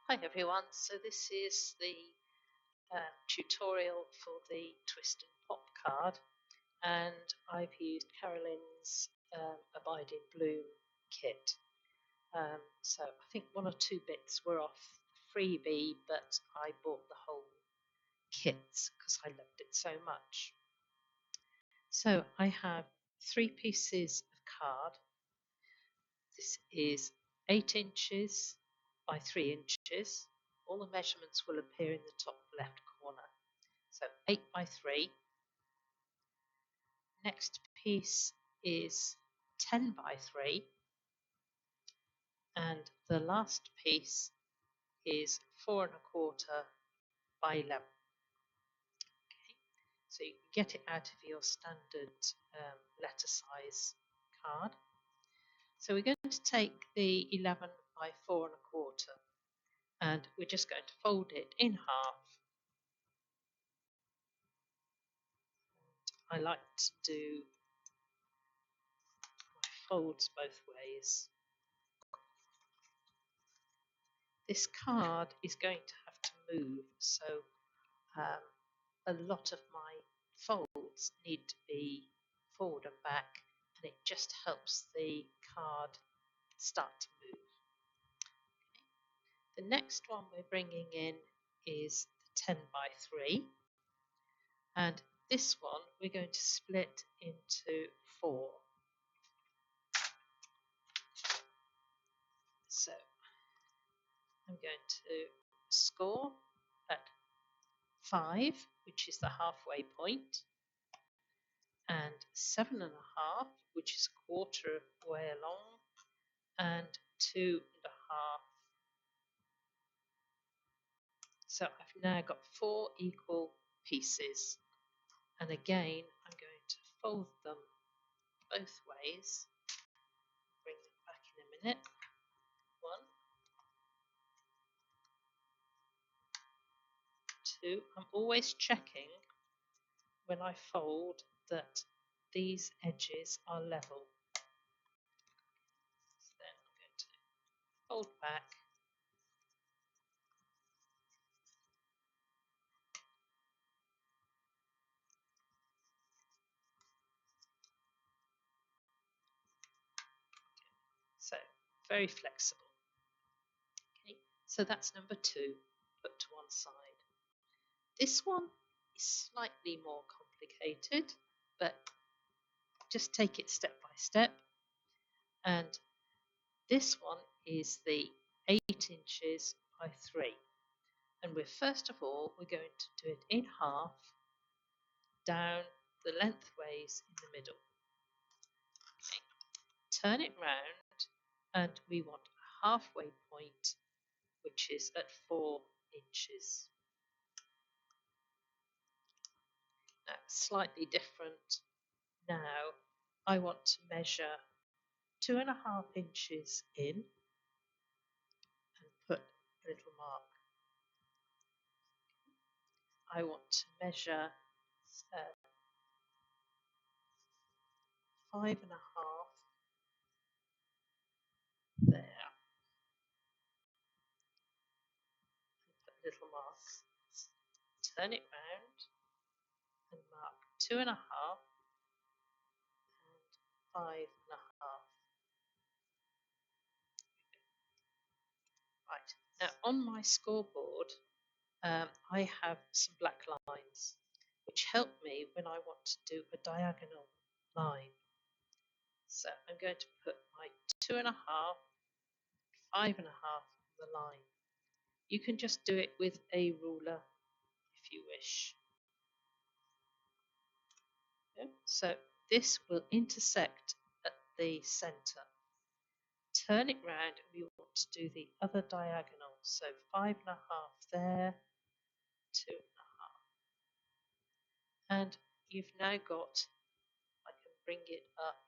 Hi everyone, so this is the tutorial for the twist and pop card, and I've used Carolyn's Abide in Bloom kit. So I think one or two bits were off freebie, but I bought the whole kits because I loved it so much. So I have 3 pieces of card. This is 8 inches by 3 inches. All the measurements will appear in the top left corner. So 8 by 3. Next piece is 10 by 3. And the last piece is 4 1/4 by 11. Okay. So you can get it out of your standard letter size card. So we're going to take the 11 by 4 1/4 and we're just going to fold it in half. I like to do my folds both ways. This card is going to have to move, so a lot of my folds need to be forward and back, and it just helps the card start to move. Okay. The next one we're bringing in is the 10 by 3, and this one we're going to split into 4. So I'm going to score at 5, which is the halfway point, and 7 1/2, which is a quarter way along, and 2 1/2. So I've now got 4 equal pieces, and again I'm going to fold them both ways. Bring them back in a minute. 1, 2. I'm always checking when I fold that these edges are level. So then I'm going to fold back. So very flexible. Okay, so that's number 2, put to one side. This one is slightly more complicated, but just take it step by step. And this one is the 8 inches by 3. And we're first of all, we're going to do it in half, down the lengthways in the middle. Okay. Turn it round, and we want a halfway point, which is at 4 inches. Now, slightly different now. I want to measure 2 1/2 inches in and put a little mark. I want to measure 5 1/2 there and put a little mark. Turn it round and mark 2 1/2 and 5 1/2. Right, now on my scoreboard I have some black lines which help me when I want to do a diagonal line. So I'm going to put my 2 1/2, 5 1/2 on the line. You can just do it with a ruler if you wish. Okay. So this will intersect at the centre. Turn it round and we want to do the other diagonal. So 5 1/2 there, 2 1/2. And you've now got, I can bring it up,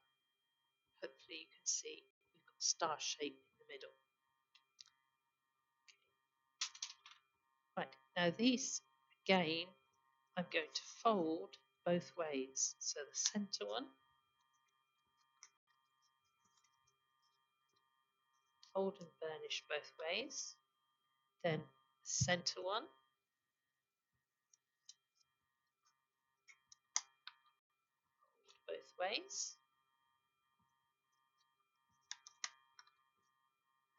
hopefully you can see we've got star shape in the middle. Okay. Right, now these again I'm going to fold both ways. So the centre one, fold and burnish both ways. then centre one, both ways,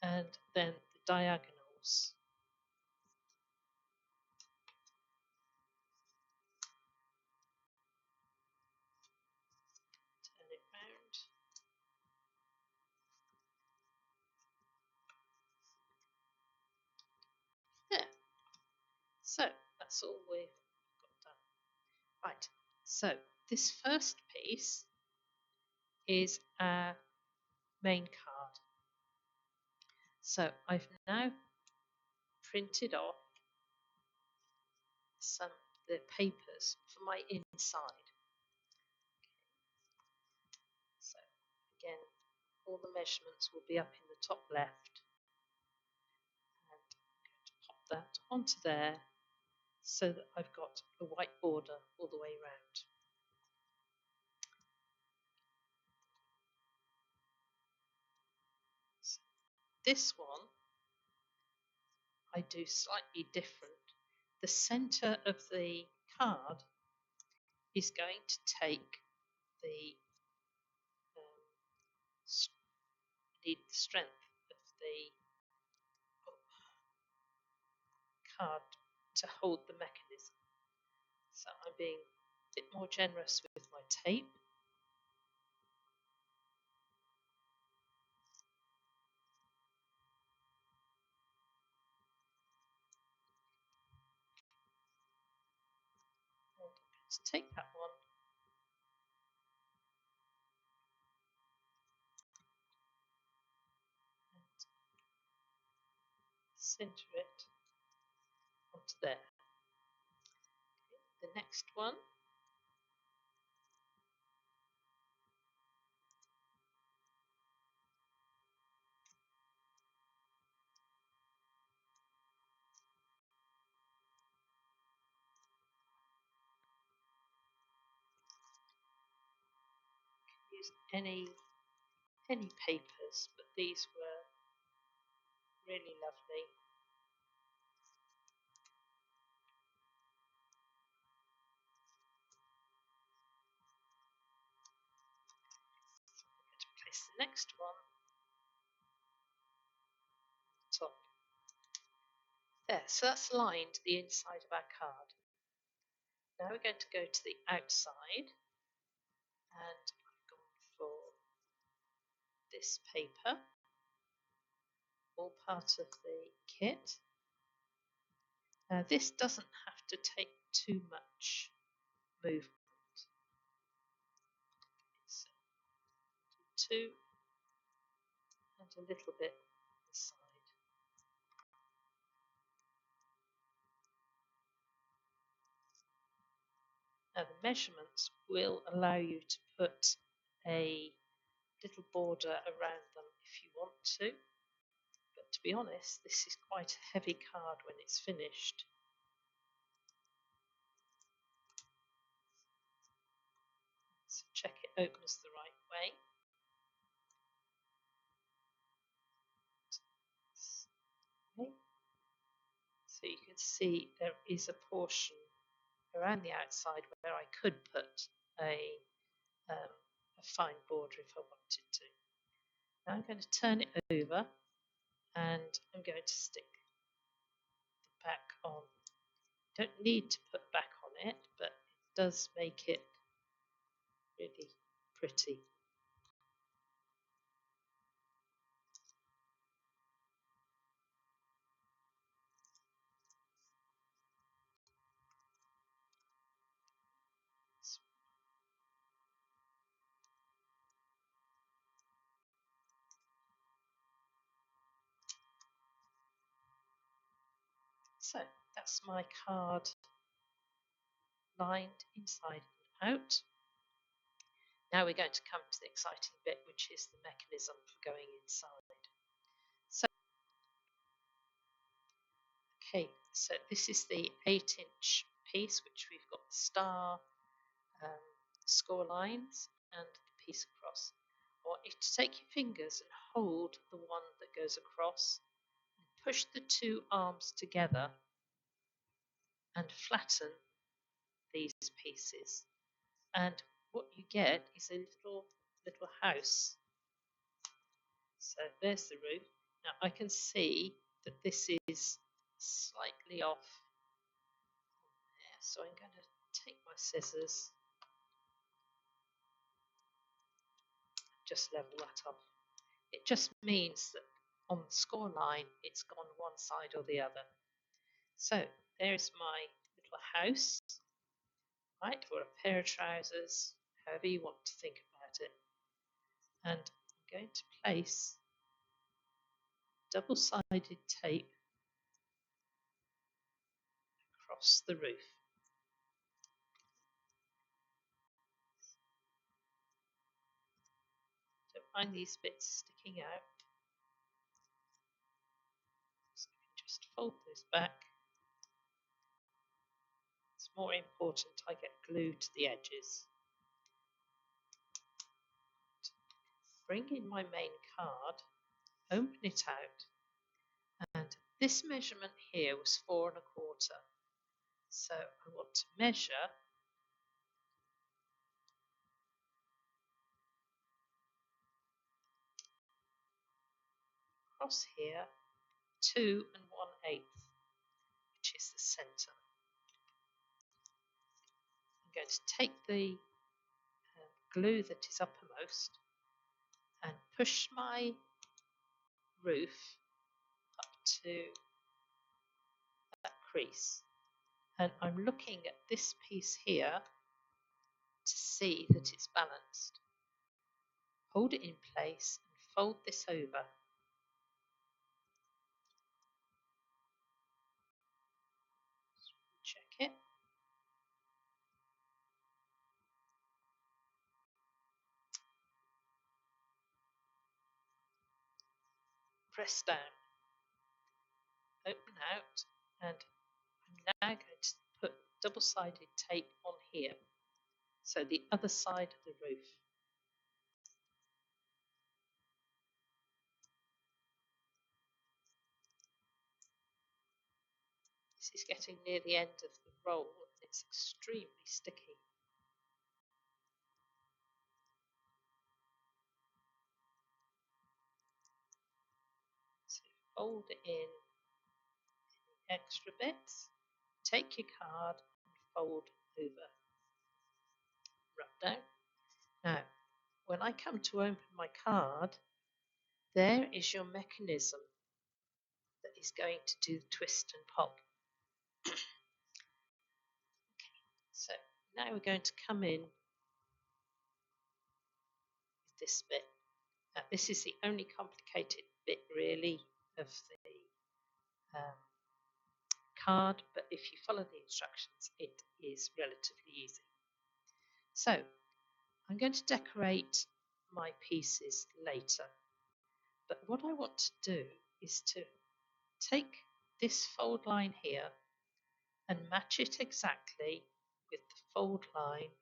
and then the diagonals. Turn it round. There. So that's all we've got done. Right, so this first piece is our main card. So I've now printed off some of the papers for my inside. So again, all the measurements will be up in the top left. And I'm going to pop that onto there so that I've got a white border all the way round. So this one I do slightly different. The centre of the card is going to take the strength of the card to hold the mechanism. So I'm being a bit more generous with my tape. And I'm going to take that one and centre it onto there. Okay, the next one use any papers, but these were really lovely. So I'm going to place the next one on the top. There, so that's lined the inside of our card. Now we're going to go to the outside, and I've gone for this paper, all part of the kit. Now this doesn't have to take too much movement. So two and a little bit this side. Now the measurements will allow you to put a little border around them if you want to, but to be honest, this is quite a heavy card when it's finished. So check it opens the right way. Okay. So you can see there is a portion around the outside where I could put a fine border if I wanted to. Now I'm going to turn it over and I'm going to stick the back on. Don't need to put back on it, but it does make it really pretty. So that's my card lined inside and out. Now we're going to come to the exciting bit, which is the mechanism for going inside. Okay, so this is the 8-inch piece, which we've got the star score lines and the piece across. I want you to take your fingers and hold the one that goes across and push the two arms together and flatten these pieces. And what you get is a little house. So there's the roof. Now I can see that this is slightly off there, so I'm going to take my scissors, just level that off. It just means that on the score line it's gone one side or the other. So there's my little house, right, or a pair of trousers, however you want to think about it. And I'm going to place double-sided tape across the roof. Don't mind these bits sticking out. So I can just fold those back. It's more important I get glue to the edges. Bring in my main card, open it out, and this measurement here was 4 1/4. So I want to measure across here 2 1/8, which is the centre. I'm going to take the glue that is uppermost and push my roof up to that crease. And I'm looking at this piece here to see that it's balanced. Hold it in place and fold this over. Check it. Press down. Open out, and I'm now going to put double-sided tape on here, so the other side of the roof. This is getting near the end of the roll and it's extremely sticky. So fold it in extra bits, take your card and fold over. Rub down. Now, when I come to open my card, there is your mechanism that is going to do the twist and pop. So now we're going to come in with this bit. Now, this is the only complicated bit really of the card, but if you follow the instructions, it is relatively easy. So I'm going to decorate my pieces later, but what I want to do is to take this fold line here and match it exactly with the fold line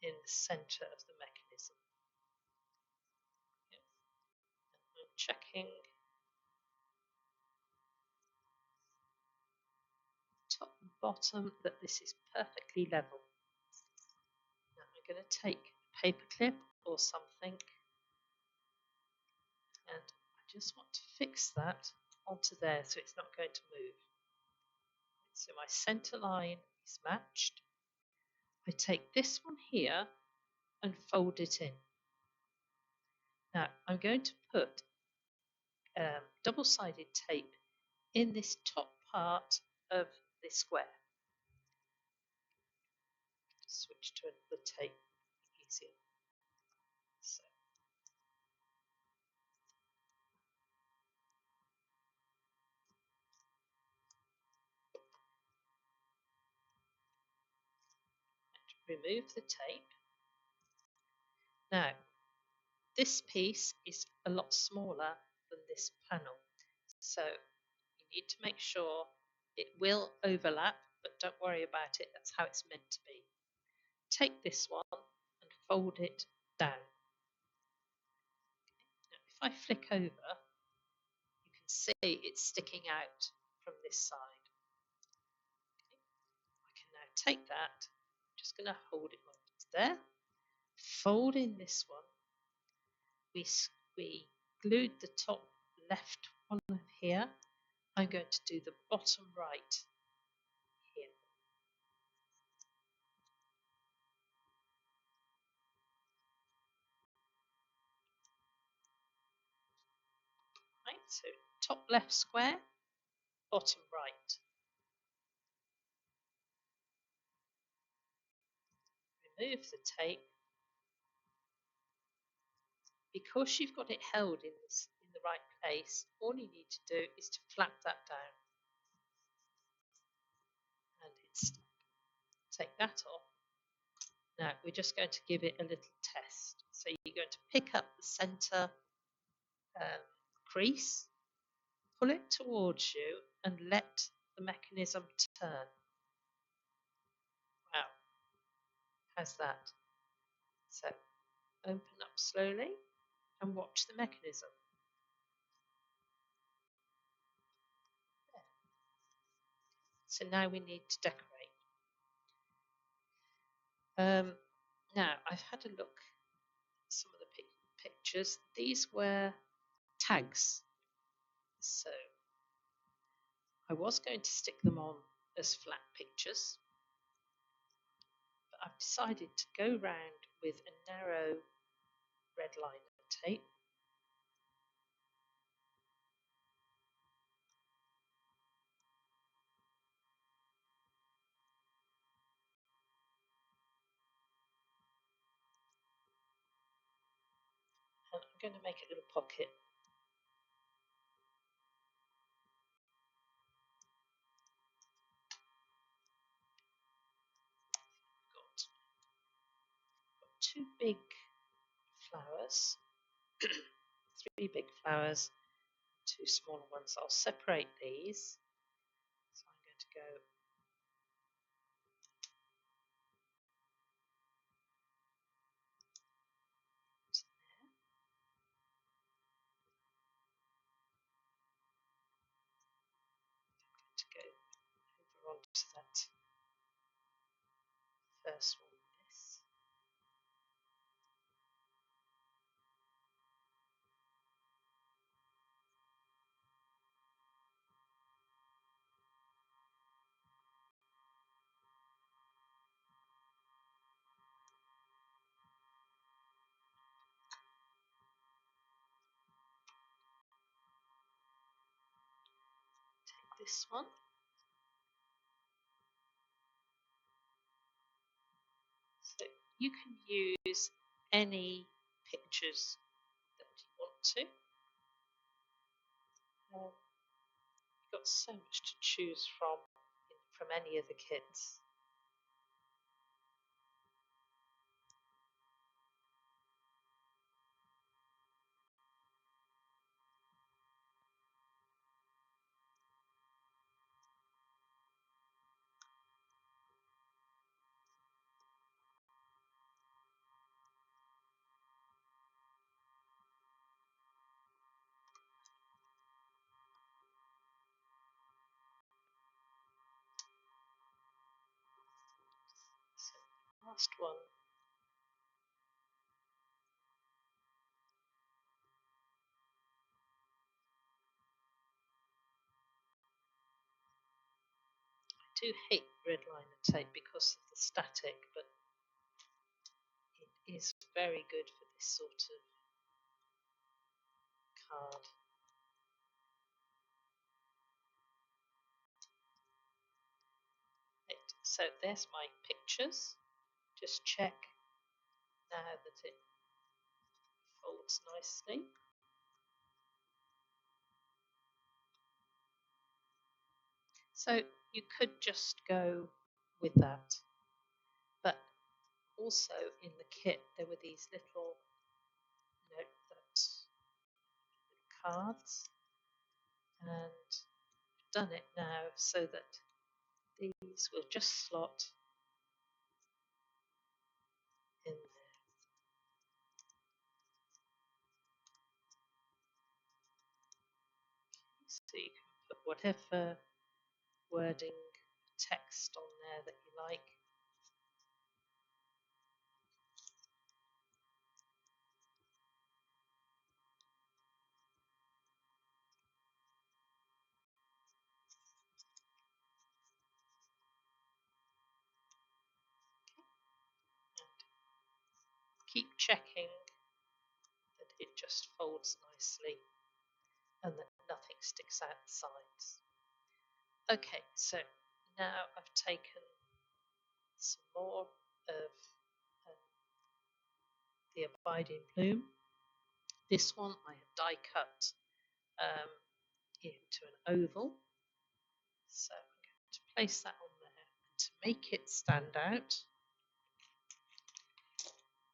in the center of the mechanism. Yeah. And I'm checking top and bottom that this is perfectly level. Now I'm going to take a paper clip or something, and I just want to fix that onto there so it's not going to move. So my center line is matched. I take this one here and fold it in. Now I'm going to put double-sided tape in this top part of the square. Switch to another tape, easier. So remove the tape. Now this piece is a lot smaller than this panel, so you need to make sure it will overlap, but don't worry about it, that's how it's meant to be. Take this one and fold it down. Now, if I flick over, you can see it's sticking out from this side. Okay. I can now take that, I'm just going to hold it like it's there, fold in this one. We glued the top left one here. I'm going to do the bottom right here. Right, so top left square, bottom right. Remove the tape. Because you've got it held in the right place, all you need to do is to flap that down. And it's stuck. Take that off. Now we're just going to give it a little test. So you're going to pick up the centre crease, pull it towards you and let the mechanism turn. Wow, how's that? So open up slowly and watch the mechanism. There. So now we need to decorate. Now I've had a look at some of the pictures. These were tags. So I was going to stick them on as flat pictures, but I've decided to go round with a narrow red liner tape. And I'm going to make a little pocket. Got two big flowers, three big flowers, two smaller ones. I'll separate these. So I'm going to go to there. I'm going to go over onto that first one. This. Take this one. So you can use any pictures that you want to. You've got so much to choose from any of the kits. So last one. I do hate red liner tape because of the static, but it is very good for this sort of card. Right, so there's my pictures. Just check now that it folds nicely. So you could just go with that, but also in the kit there were these little cards, and I've done it now so that these will just slot in there. So you can put whatever wording, text on there that you like. Keep checking that it just folds nicely and that nothing sticks out the sides. Okay, so now I've taken some more of the Abiding Bloom. This one I have die cut into an oval. So I'm going to place that on there. And to make it stand out,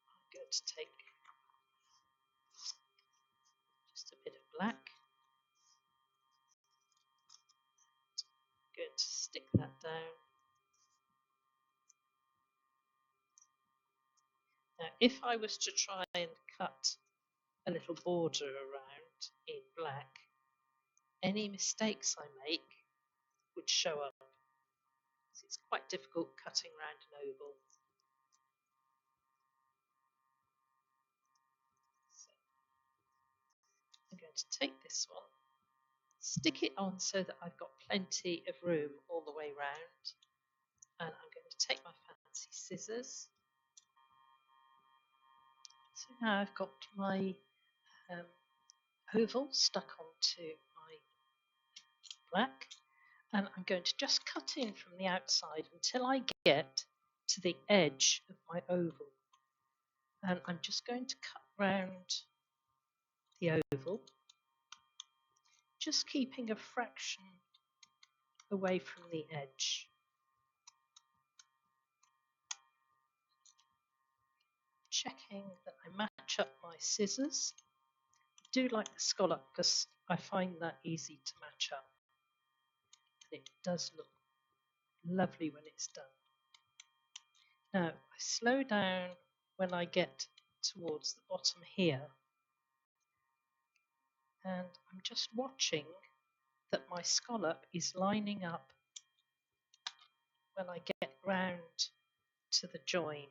I'm going to take just a bit of black. I'm going to stick that down. Now, if I was to try and cut a little border around in black, any mistakes I make would show up. So it's quite difficult cutting around an oval. So I'm going to take this one, stick it on so that I've got plenty of room all the way round, and I'm going to take my fancy scissors. So now I've got my oval stuck onto my black, and I'm going to just cut in from the outside until I get to the edge of my oval. And I'm just going to cut round the oval, just keeping a fraction away from the edge. Checking that I match up my scissors. I do like the scallop because I find that easy to match up. And it does look lovely when it's done. Now, I slow down when I get towards the bottom here, and I'm just watching that my scallop is lining up when I get round to the join.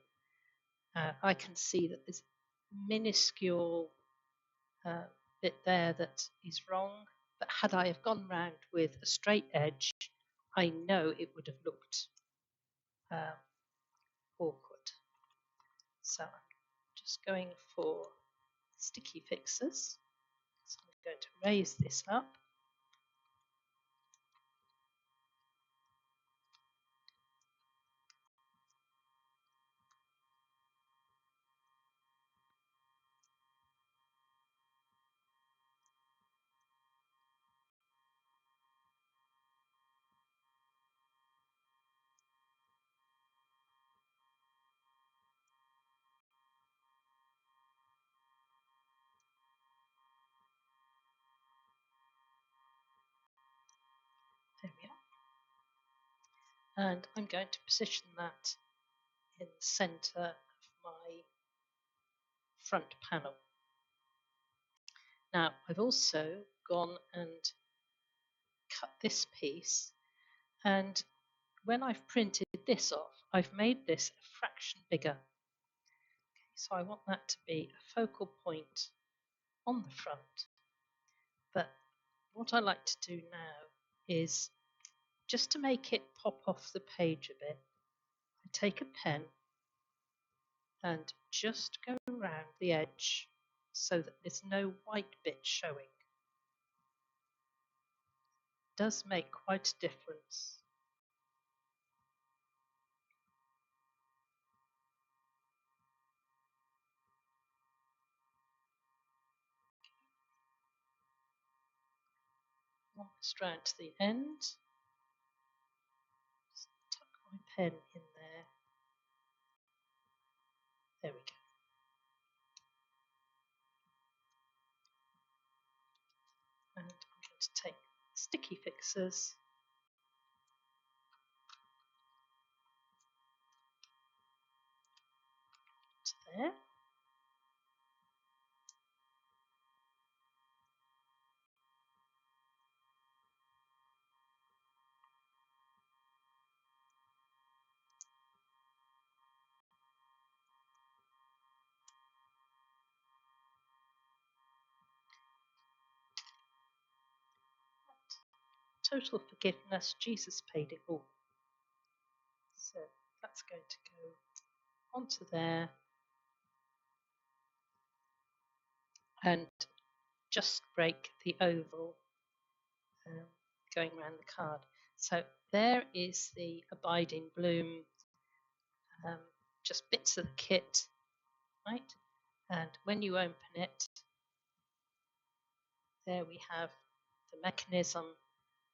I can see that there's a minuscule bit there that is wrong, but had I have gone round with a straight edge, I know it would have looked awkward. So I'm just going for sticky fixes. So I'm going to raise this up. There we are. And I'm going to position that in the centre of my front panel. Now I've also gone and cut this piece, and when I've printed this off, I've made this a fraction bigger. Okay, so I want that to be a focal point on the front. But what I like to do now is, just to make it pop off the page a bit, I take a pen and just go around the edge so that there's no white bit showing. It does make quite a difference. Almost round to the end. Just tuck my pen in there. There we go. And I'm going to take sticky fixes to there. total forgiveness. Jesus paid it all. So that's going to go onto there and just break the oval going around the card. So there is the Abiding Bloom, just bits of the kit, right? And when you open it, there we have the mechanism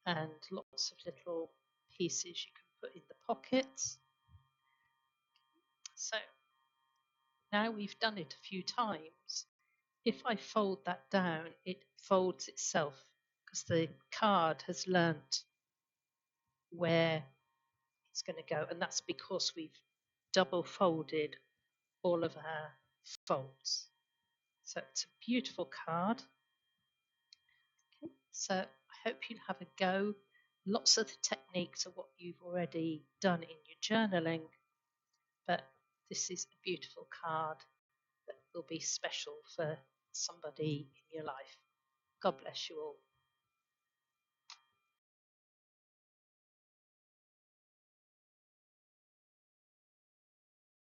and lots of little pieces you can put in the pockets. So now we've done it a few times. If I fold that down, it folds itself because the card has learnt where it's going to go, and that's because we've double folded all of our folds. So it's a beautiful card. Okay, so I hope you'll have a go. Lots of the techniques are what you've already done in your journaling, but this is a beautiful card that will be special for somebody in your life. God bless you all.